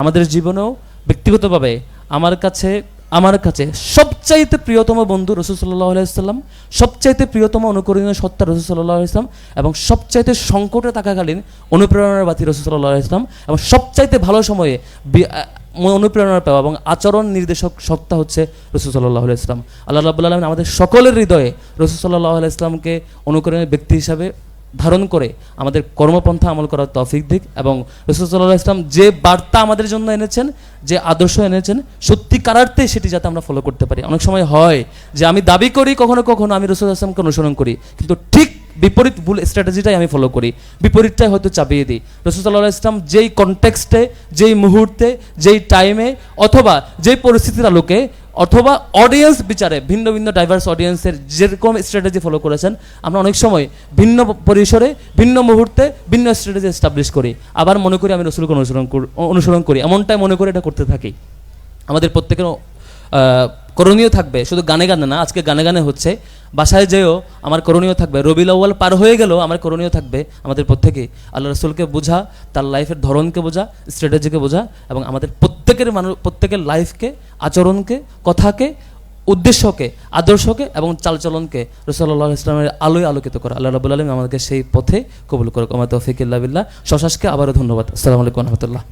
আমাদের জীবনেও ব্যক্তিগতভাবে আমার কাছে সবচাইতে প্রিয়তম বন্ধু রাসূল সাল্লাল্লাহু আলাইহি ওয়াসাল্লাম, সবচাইতে প্রিয়তম অনুকরণীয় সত্তা রাসূল সাল্লাল্লাহু আলাইহি ওয়াসাল্লাম, এবং সবচাইতে সংকটে থাকাকালীন অনুপ্রেরণার বাতি রাসূল সাল্লাল্লাহু আলাইহি ওয়াসাল্লাম, এবং সবচাইতে ভালো সময়ে অনুপ্রেরণা পাওয়া এবং আচরণ নির্দেশক সত্তা হচ্ছে রাসূল সাল্লাল্লাহু আলাইহি ওয়াসাল্লাম। আল্লাহ রাব্বুল আলামিন আমাদের সকলের হৃদয়ে রাসূল সাল্লাল্লাহু আলাইহি ওয়াসাল্লামকে অনুকরণের ব্যক্তি হিসাবে ধারণ করে আমাদের কর্মপন্থা আমল করার তৌফিক দিক, এবং রাসূল সাল্লাল্লাহু আলাইহি ওয়াসাল্লাম যে বার্তা আমাদের জন্য এনেছেন, যে আদর্শ এনেছেন, সত্যিকারার্থে সেটি যাতে আমরা ফলো করতে পারি। অনেক সময় হয় যে আমি দাবি করি কখনো কখনো আমি রাসূল সাল্লাল্লাহু আলাইহি ওয়াসাল্লামকে অনুসরণ করি, কিন্তু ঠিক বিপরীত ভুল স্ট্র্যাটেজিটাই আমি ফলো করি, বিপরীতটাই হয়তো চাপিয়ে দিই। রাসূল সাল্লাল্লাহু আলাইহি ওয়াসাল্লাম যেই কনটেক্সটে, যেই মুহূর্তে, যেই টাইমে, অথবা যেই পরিস্থিতির আলোকে, অথবা অডিয়েন্স বিচারে ভিন্ন ভিন্ন ডাইভার্স অডিয়েন্সের যেরকম স্ট্র্যাটেজি ফলো করেছেন, আমরা অনেক সময় ভিন্ন পরিসরে, ভিন্ন মুহূর্তে ভিন্ন স্ট্র্যাটেজি এস্টাবলিশ করি, আবার মনে করি আমি রাসূলকে অনুসরণ করি, এমনটাই মনে করে এটা করতে থাকি। আমাদের প্রত্যেকের করণীয় থাকবে, শুধু গানে গানে না, আজকে গানে গানে হচ্ছে, বাসায় যেও আমার করণীয় থাকবে, রবিউল আউয়াল পার হয়ে গেলেও আমার করণীয় থাকবে আমাদের প্রত্যেকে আল্লাহ রাসূলকে বোঝা, তার লাইফের ধরনকে বোঝা, স্ট্র্যাটেজিকে বোঝা, এবং আমাদের প্রত্যেকের লাইফকে, আচরণকে, কথাকে, উদ্দেশ্যকে, আদর্শকে এবং চালচলনকে রাসূল সাল্লাল্লাহু আলাইহি ওয়াসাল্লামের আলোয় আলোকিত করা। আল্লাহ রাব্বুল আলামিন আমাদেরকে সেই পথে কবুল করুক। ওয়া মা তাওফীক ইল্লা বিল্লাহ। শশাসকে আবারও ধন্যবাদ। আসসালামু আলাইকুম ওয়া রাহমাতুল্লাহ।